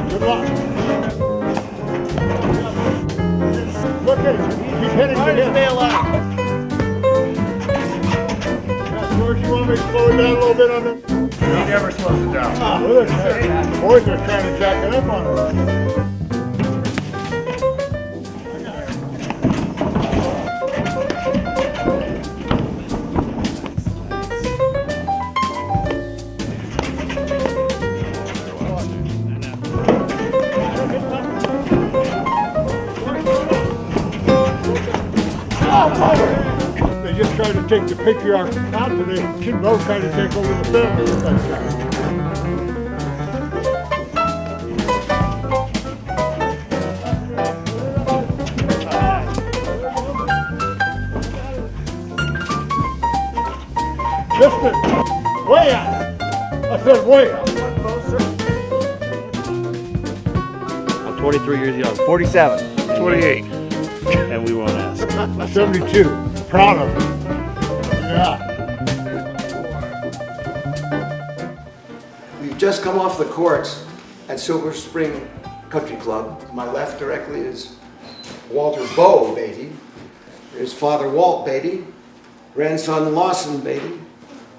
Good luck. Look at it. He's hitting the hit. Stay alive. George, you want me to slow it down a little bit on the... He never slows it down. Ah, look at that. The boys are trying to jack it up on it. They just tried to take the patriarch out today. Should both try to take over the family with that guy. Listen, way out. I said way out. I'm 23 years young. 47. 28. And we won't ask. 72. Proud of it. Yeah. We've just come off the courts at Silver Spring Country Club. To my left directly is Walter Bo Beatty. There's Father Walt Beatty, grandson Lawson Beatty,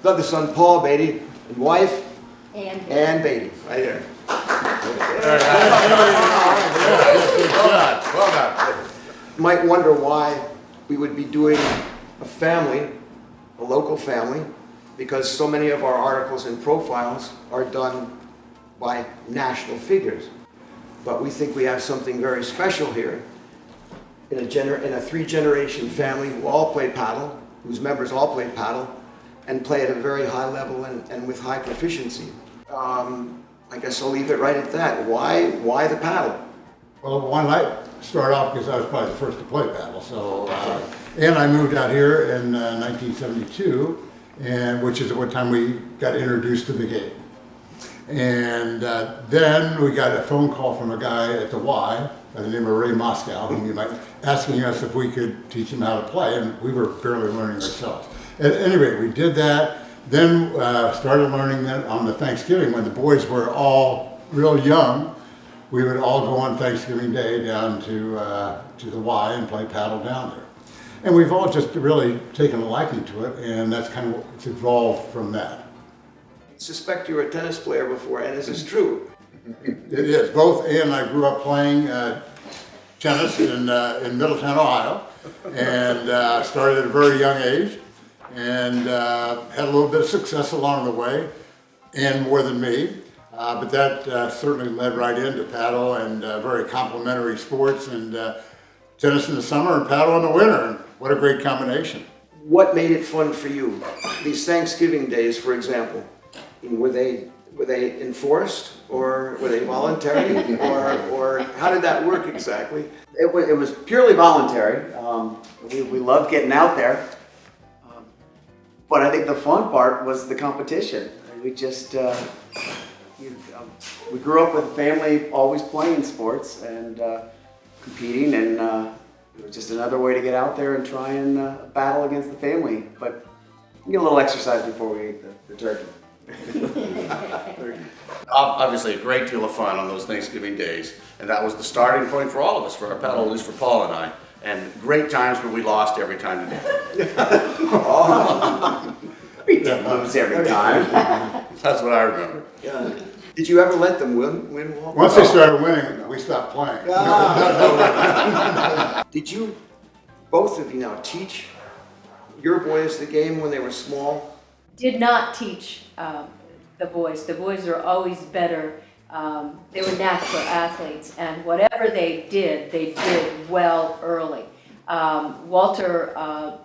other son Paul Beatty, and wife Ann Beatty. Right there. Well done. You might wonder why we would be doing a family, a local family, because so many of our articles and profiles are done by national figures. But we think we have something very special here in a three-generation family who all play paddle, whose members all play paddle, and play at a very high level and with high proficiency. I guess I'll leave it right at that. Why the paddle? Well, one night started off because I was probably the first to play paddle. So, and I moved out here in 1972, and which is at what time we got introduced to the game. And then we got a phone call from a guy at the Y by the name of Ray Moscow, whom you might asking us if we could teach him how to play, and we were barely learning ourselves. At any rate, we did that. Then started learning that on the Thanksgiving when the boys were all real young. We would all go on Thanksgiving Day down to the Y and play paddle down there. And we've all just really taken a liking to it, and that's kind of it's evolved from that. I suspect you were a tennis player before, and is this true? It is. Both Ann and I grew up playing tennis in Middletown, Ohio, and started at a very young age, and had a little bit of success along the way, and more than me. But that certainly led right into paddle and very complementary sports, and tennis in the summer and paddle in the winter. And what a great combination. What made it fun for you? These Thanksgiving days, for example, were they enforced or were they voluntary or how did that work exactly? It was purely voluntary. We loved getting out there. But I think the fun part was the competition. We just, we grew up with a family always playing sports and competing, and it was just another way to get out there and try and battle against the family. But we get a little exercise before we eat the turkey. Obviously a great deal of fun on those Thanksgiving days, and that was the starting point for all of us, for our paddle, at least for Paul and I. And great times when we lost every time today. We didn't lose every time. That's what I remember. Did you ever let them win? Once they started winning, we stopped playing. Did you, both of you now, teach your boys the game when they were small? Did not teach the boys. The boys are always better. They were natural athletes, and whatever they did well early. Walter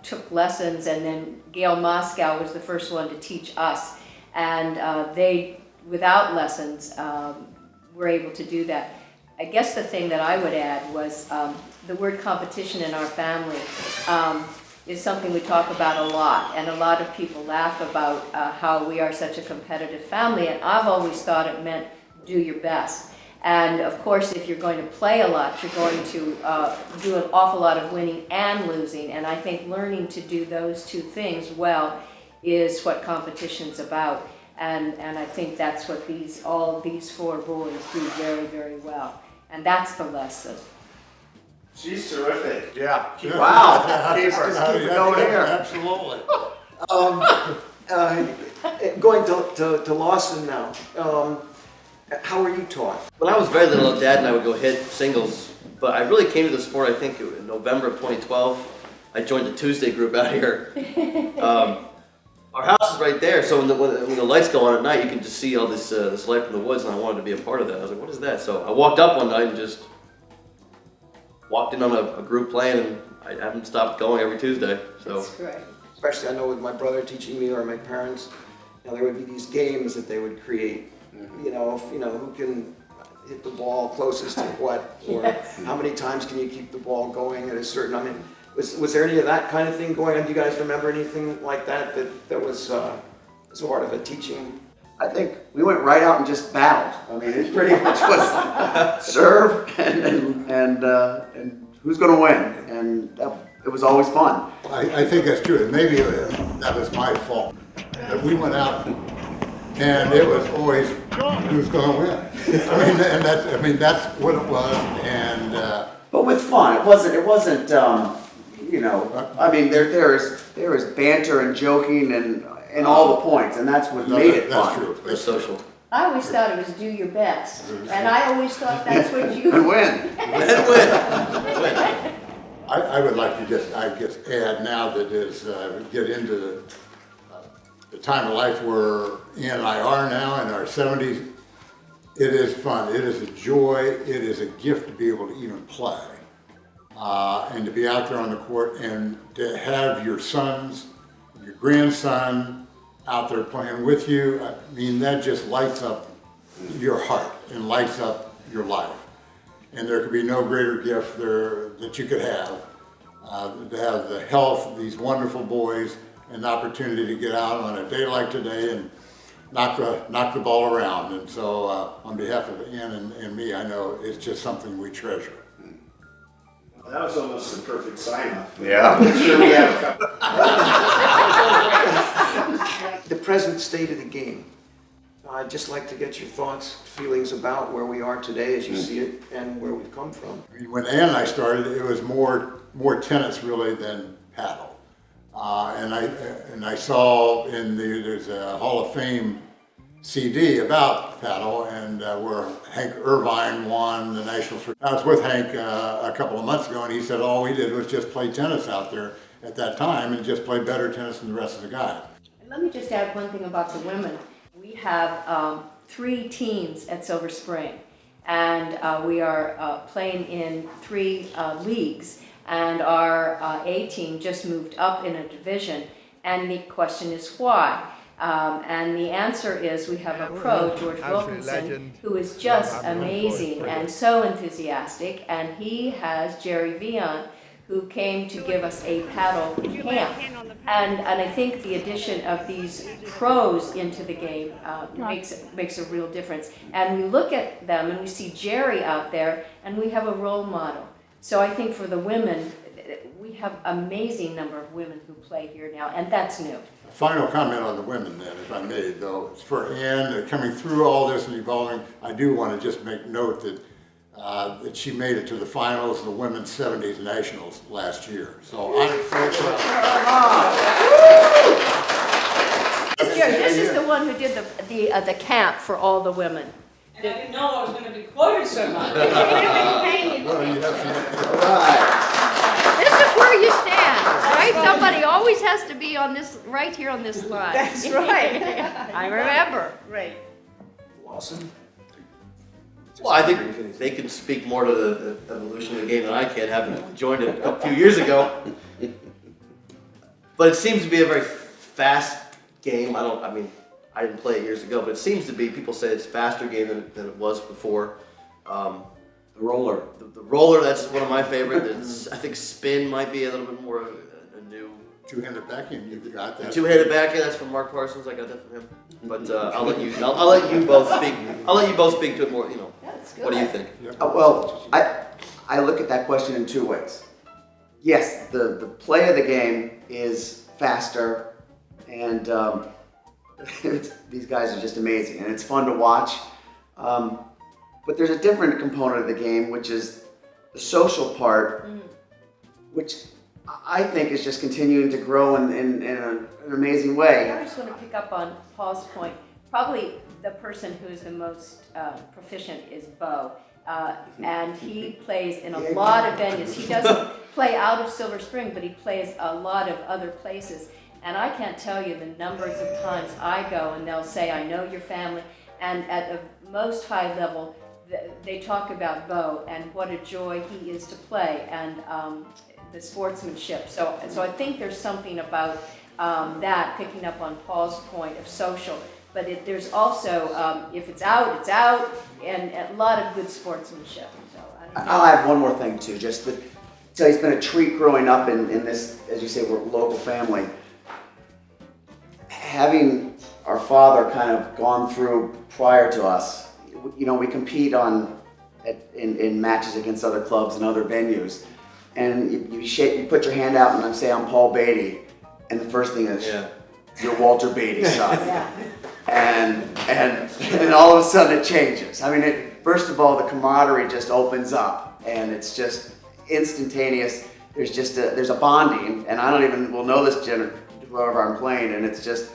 took lessons, and then Gail Moscow was the first one to teach us. And they, without lessons, were able to do that. I guess the thing that I would add was the word competition in our family is something we talk about a lot, and a lot of people laugh about how we are such a competitive family, and I've always thought it meant do your best. And of course, if you're going to play a lot, you're going to do an awful lot of winning and losing, and I think learning to do those two things well is what competition's about. And I think that's what all these four boys do very, very well. And that's the lesson. She's terrific. Yeah. Wow. Keep her. Just keep it going here. Absolutely. Going to Lawson now, how were you taught? When I was very little, Dad and I would go hit singles, but I really came to the sport, I think, in November of 2012. I joined the Tuesday group out here. Our house is right there, so when the lights go on at night, you can just see all this light from the woods, and I wanted to be a part of that. I was like, what is that? So I walked up one night and just walked in on a group playing, and I haven't stopped going every Tuesday. So. That's great. Especially I know with my brother teaching me or my parents, there would be these games that they would create. Who can hit the ball closest to what, or Yes. how many times can you keep the ball going at a certain, was there any of that kind of thing going on? Do you guys remember anything like that was as part of a teaching? I think we went right out and just battled. I mean, it pretty much was serve and who's going to win, and it was always fun. I think that's true, and maybe that was my fault. But we went out, and it was always who's going to win. That's what it was, and But with fun, it wasn't. I mean, there is banter and joking and all the points, and that's what made it that's fun. true. Very social. I always thought it was do your best, and I always thought that's what you. And win. I would like to just add now that is get into the time of life we're in and I are now in our 70s. It is fun. It is a joy. It is a gift to be able to even play and to be out there on the court and to have your sons, your grandson out there playing with you. I mean, that just lights up your heart and lights up your life. And there could be no greater gift there that you could have to have the health of these wonderful boys and the opportunity to get out on a day like today and knock the ball around. And so on behalf of Ann and me, I know it's just something we treasure. Well, that was almost a perfect sign-off. Yeah. Sure we have a couple. The present state of the game. I'd just like to get your thoughts, feelings about where we are today as you see it and where we've come from. I mean, when Ann and I started, it was more tennis really than paddle. And I saw there's a Hall of Fame CD about paddle, and where Hank Irvine won the national. I was with Hank a couple of months ago, and he said all we did was just play tennis out there at that time, and just play better tennis than the rest of the guys. And let me just add one thing about the women. We have 3 teams at Silver Spring, and we are playing in 3 leagues, and our A team just moved up in a division, and the question is why? And the answer is we have a pro, George Wilkinson, who is just amazing and so enthusiastic, and he has Jerry Vian, who came to give us a paddle camp. And I think the addition of these pros into the game makes a real difference. And we look at them and we see Jerry out there, and we have a role model. So I think for the women, we have an amazing number of women who play here now, and that's new. Final comment on the women then, if I may, though. It's for Ann, coming through all this and evolving, I do want to just make note that that she made it to the finals of the women's 70s nationals last year. So I'm so proud. This is the one who did the camp for all the women. And I didn't know I was going to be quoted so much. Well, you have This is where you stand, right? Somebody always has to be on this, right here on this line. That's right. I remember. Right. Lawson? Well, I think they can speak more to the evolution of the game than I can, having joined it a few years ago. But it seems to be a very fast game. I I didn't play it years ago, but it seems to be, people say it's a faster game than it was before. The roller. The roller, that's one of my favorites. I think spin might be a little bit more a new. Two-handed backhand, you've got that. Two-handed backhand, that's from Mark Parsons. I got that from him. But I'll let you both speak. I'll let you both speak to it more. That's good. What do you think? Well, I look at that question in 2 ways. Yes, the play of the game is faster, and these guys are just amazing, and it's fun to watch. But there's a different component of the game, which is the social part, which I think is just continuing to grow in an amazing way. I just want to pick up on Paul's point. Probably the person who's the most proficient is Bo. And he plays in a lot of venues. He doesn't play out of Silver Spring, but he plays a lot of other places. And I can't tell you the numbers of times I go and they'll say, I know your family. And at the most high level, they talk about Bo and what a joy he is to play and the sportsmanship. So I think there's something about that, picking up on Paul's point of social. But there's also, if it's out, it's out, and a lot of good sportsmanship. So I'll add one more thing too, just to tell you, it's been a treat growing up in this, as you say, we're a local family. Having our father kind of gone through prior to us, you know, we compete in matches against other clubs and other venues, and you put your hand out and say, I'm Paul Beatty, and the first thing is, you're Walter Beatty's son. And all of a sudden it changes. I mean, first of all, the camaraderie just opens up, and it's just instantaneous. There's a bonding, and I don't even will know this whoever I'm playing, and it's just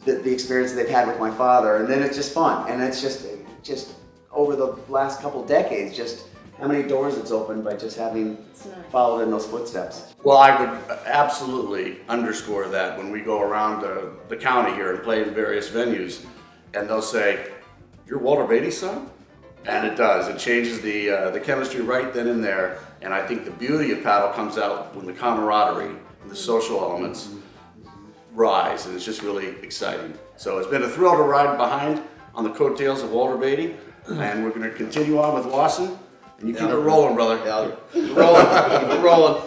the experience they've had with my father, and then it's just fun, and it's just over the last couple decades, just how many doors it's opened by just having followed in those footsteps. Well, I would absolutely underscore that when we go around the county here and play in various venues, and they'll say, "You're Walter Beatty's son?" And it does. It changes the chemistry right then and there. And I think the beauty of paddle comes out when the camaraderie and the social elements rise, and it's just really exciting. So it's been a thrill to ride behind on the coattails of Walter Beatty, and we're going to continue on with Lawson. And you keep it rolling, brother. Yeah, keep it rolling.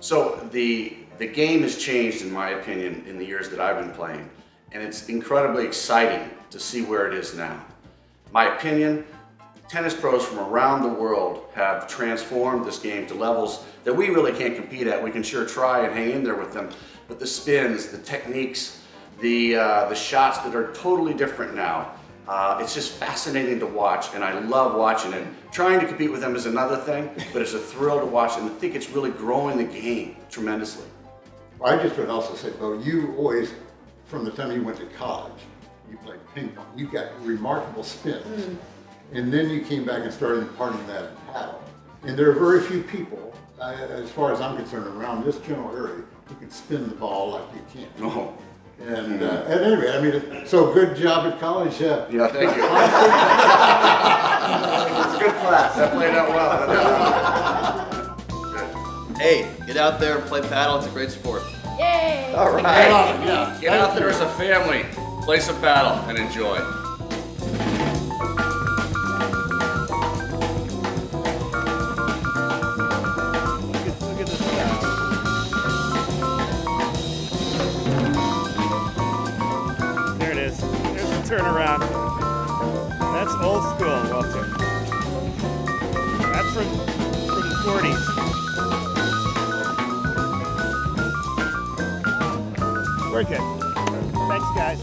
So the game has changed, in my opinion, in the years that I've been playing, and it's incredibly exciting to see where it is now. My opinion, tennis pros from around the world have transformed this game to levels that we really can't compete at. We can sure try and hang in there with them, but the spins, the techniques, the shots that are totally different now. It's just fascinating to watch, and I love watching it. Trying to compete with them is another thing, but it's a thrill to watch, and I think it's really growing the game tremendously. Well, I just would also say, though, you always, from the time you went to college, you played ping pong. You got remarkable spins, and then you came back and started imparting that in paddle. And there are very few people, as far as I'm concerned, around this general area who can spin the ball like you can. Oh. And anyway, I mean, so good job at college. Yeah, thank you. It's a good class. That played out well. Hey, get out there and play paddle. It's a great sport. Yay! All right. Yeah. Get out there as a family, play some paddle, and enjoy. Look at this guy. There it is. There's the turnaround. That's old school, Walter. That's from the 40s. We're good. Thanks, guys.